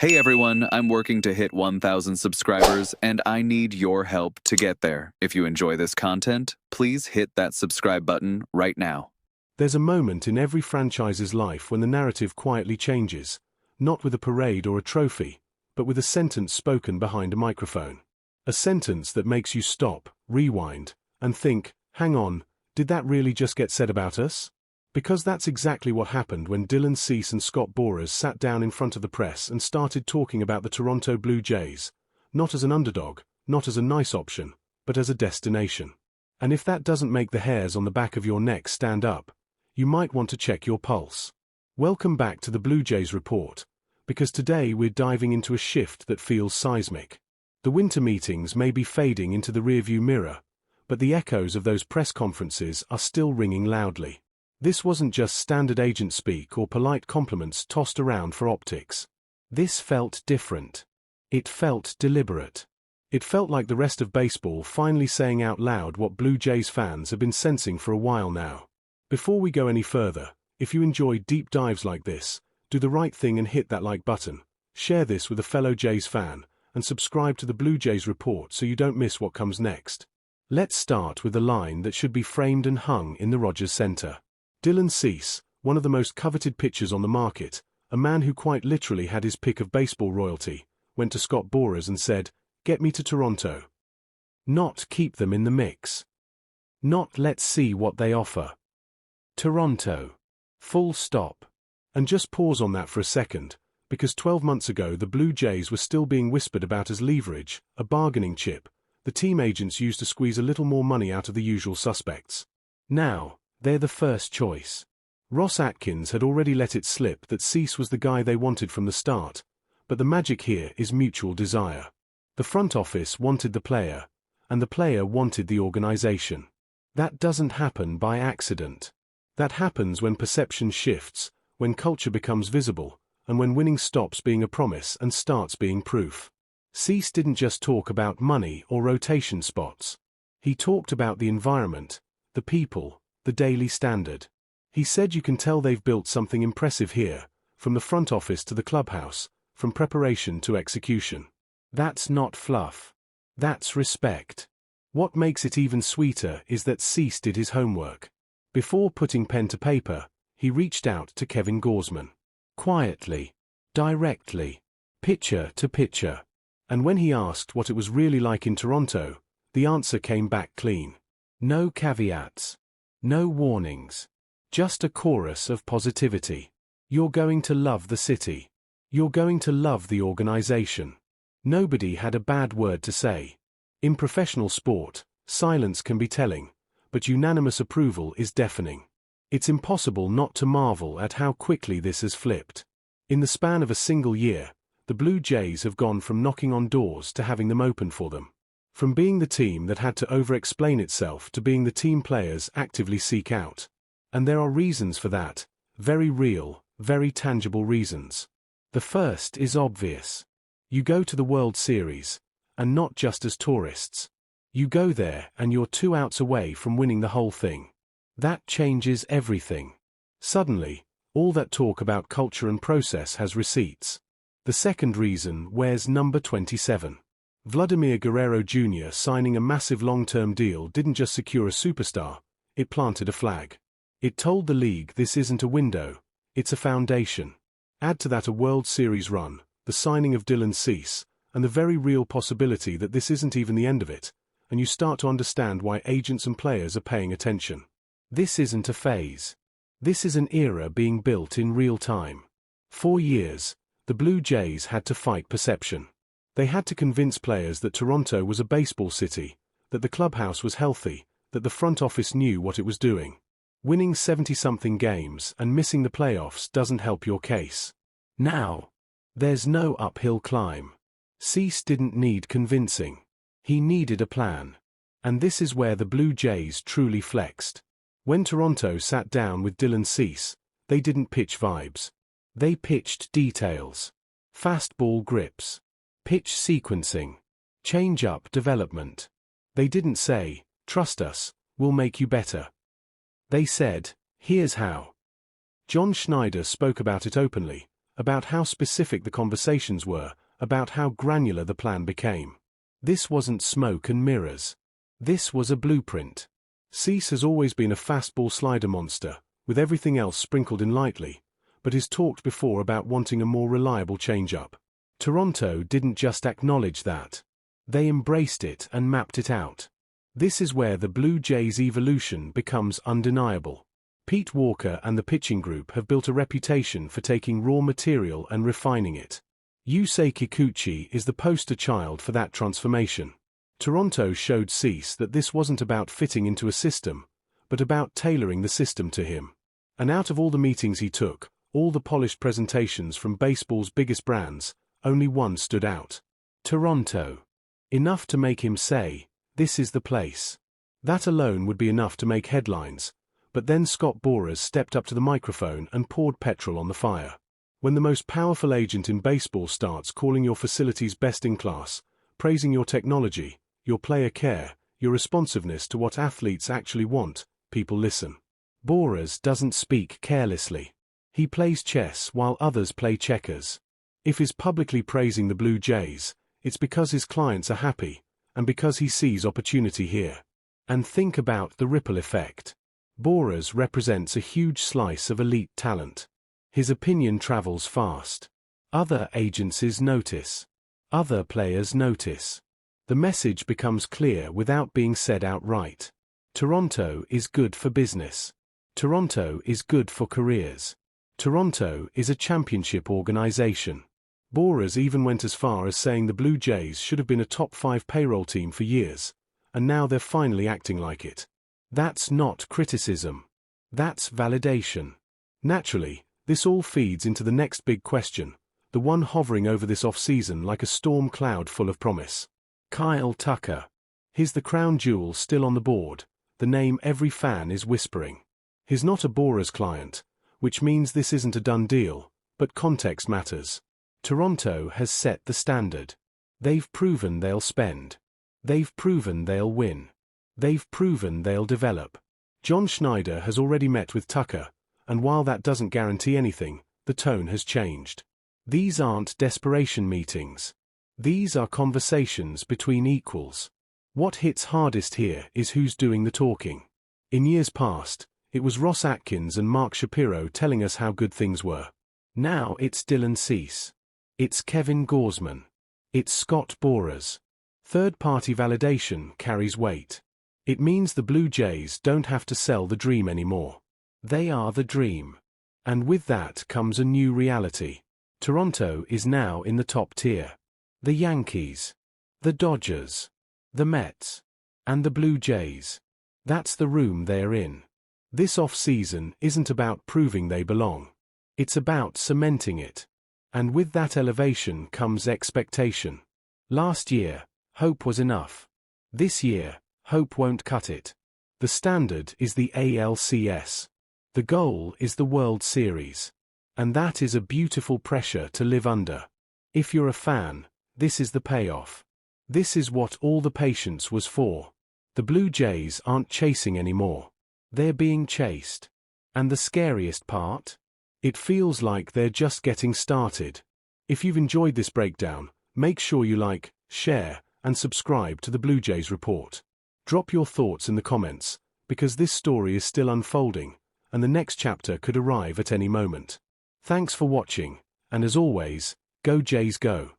Hey everyone, I'm working to hit 1,000 subscribers and I need your help to get there. If you enjoy this content, please hit that subscribe button right now. There's a moment in every franchise's life when the narrative quietly changes, not with a parade or a trophy, but with a sentence spoken behind a microphone. A sentence that makes you stop, rewind, and think, hang on, did that really just get said about us? Because that's exactly what happened when Dylan Cease and Scott Boras sat down in front of the press and started talking about the Toronto Blue Jays, not as an underdog, not as a nice option, but as a destination. And if that doesn't make the hairs on the back of your neck stand up, you might want to check your pulse. Welcome back to the Blue Jays Report, because today we're diving into a shift that feels seismic. The winter meetings may be fading into the rearview mirror, but the echoes of those press conferences are still ringing loudly. This wasn't just standard agent speak or polite compliments tossed around for optics. This felt different. It felt deliberate. It felt like the rest of baseball finally saying out loud what Blue Jays fans have been sensing for a while now. Before we go any further, if you enjoy deep dives like this, do the right thing and hit that like button, share this with a fellow Jays fan, and subscribe to the Blue Jays Report so you don't miss what comes next. Let's start with the line that should be framed and hung in the Rogers Center. Dylan Cease, one of the most coveted pitchers on the market, a man who quite literally had his pick of baseball royalty, went to Scott Boras and said, "Get me to Toronto." Not keep them in the mix. Not let's see what they offer. Toronto. Full stop. And just pause on that for a second, because 12 months ago the Blue Jays were still being whispered about as leverage, a bargaining chip, the team agents used to squeeze a little more money out of the usual suspects. Now, they're the first choice. Ross Atkins had already let it slip that Cease was the guy they wanted from the start, but the magic here is mutual desire. The front office wanted the player, and the player wanted the organization. That doesn't happen by accident. That happens when perception shifts, when culture becomes visible, and when winning stops being a promise and starts being proof. Cease didn't just talk about money or rotation spots. He talked about the environment, the people, the daily standard. He said you can tell they've built something impressive here, from the front office to the clubhouse, from preparation to execution. That's not fluff. That's respect. What makes it even sweeter is that Cease did his homework. Before putting pen to paper, he reached out to Kevin Gausman. Quietly, directly, pitcher to pitcher. And when he asked what it was really like in Toronto, the answer came back clean. No caveats. No warnings. Just a chorus of positivity. You're going to love the city. You're going to love the organization. Nobody had a bad word to say. In professional sport, silence can be telling, but unanimous approval is deafening. It's impossible not to marvel at how quickly this has flipped. In the span of a single year, the Blue Jays have gone from knocking on doors to having them open for them. From being the team that had to over-explain itself to being the team players actively seek out. And there are reasons for that, very real, very tangible reasons. The first is obvious. You go to the World Series, and not just as tourists. You go there and you're 2 outs away from winning the whole thing. That changes everything. Suddenly, all that talk about culture and process has receipts. The second reason wears number 27. Vladimir Guerrero Jr. signing a massive long-term deal didn't just secure a superstar, it planted a flag. It told the league this isn't a window, it's a foundation. Add to that a World Series run, the signing of Dylan Cease, and the very real possibility that this isn't even the end of it, and you start to understand why agents and players are paying attention. This isn't a phase. This is an era being built in real time. 4 years, the Blue Jays had to fight perception. They had to convince players that Toronto was a baseball city, that the clubhouse was healthy, that the front office knew what it was doing. Winning 70-something games and missing the playoffs doesn't help your case. Now, there's no uphill climb. Cease didn't need convincing. He needed a plan. And this is where the Blue Jays truly flexed. When Toronto sat down with Dylan Cease, they didn't pitch vibes. They pitched details. Fastball grips. Pitch sequencing. Change-up development. They didn't say, "Trust us, we'll make you better." They said, "Here's how." John Schneider spoke about it openly, about how specific the conversations were, about how granular the plan became. This wasn't smoke and mirrors. This was a blueprint. Cease has always been a fastball slider monster, with everything else sprinkled in lightly, but has talked before about wanting a more reliable changeup. Toronto didn't just acknowledge that. They embraced it and mapped it out. This is where the Blue Jays' evolution becomes undeniable. Pete Walker and the pitching group have built a reputation for taking raw material and refining it. Yusei Kikuchi is the poster child for that transformation. Toronto showed Cease that this wasn't about fitting into a system, but about tailoring the system to him. And out of all the meetings he took, all the polished presentations from baseball's biggest brands, only one stood out. Toronto. Enough to make him say, "This is the place." That alone would be enough to make headlines, but then Scott Boras stepped up to the microphone and poured petrol on the fire. When the most powerful agent in baseball starts calling your facilities best in class, praising your technology, your player care, your responsiveness to what athletes actually want, people listen. Boras doesn't speak carelessly. He plays chess while others play checkers. If he's publicly praising the Blue Jays, it's because his clients are happy, and because he sees opportunity here. And think about the ripple effect. Boras represents a huge slice of elite talent. His opinion travels fast. Other agencies notice. Other players notice. The message becomes clear without being said outright. Toronto is good for business. Toronto is good for careers. Toronto is a championship organization. Boras even went as far as saying the Blue Jays should have been a top 5 payroll team for years, and now they're finally acting like it. That's not criticism. That's validation. Naturally, this all feeds into the next big question, the one hovering over this offseason like a storm cloud full of promise. Kyle Tucker. He's the crown jewel still on the board, the name every fan is whispering. He's not a Boras client, which means this isn't a done deal, but context matters. Toronto has set the standard. They've proven they'll spend. They've proven they'll win. They've proven they'll develop. John Schneider has already met with Tucker, and while that doesn't guarantee anything, the tone has changed. These aren't desperation meetings. These are conversations between equals. What hits hardest here is who's doing the talking. In years past, it was Ross Atkins and Mark Shapiro telling us how good things were. Now it's Dylan Cease. It's Kevin Gaursman. It's Scott Boras. Third-party validation carries weight. It means the Blue Jays don't have to sell the dream anymore. They are the dream. And with that comes a new reality. Toronto is now in the top tier. The Yankees, the Dodgers, the Mets, and the Blue Jays. That's the room they're in. This off-season isn't about proving they belong. It's about cementing it. And with that elevation comes expectation. Last year, hope was enough. This year, hope won't cut it. The standard is the ALCS. The goal is the World Series. And that is a beautiful pressure to live under. If you're a fan, this is the payoff. This is what all the patience was for. The Blue Jays aren't chasing anymore. They're being chased. And the scariest part? It feels like they're just getting started. If you've enjoyed this breakdown, make sure you like, share, and subscribe to the Blue Jays Report. Drop your thoughts in the comments, because this story is still unfolding, and the next chapter could arrive at any moment. Thanks for watching, and as always, go Jays go.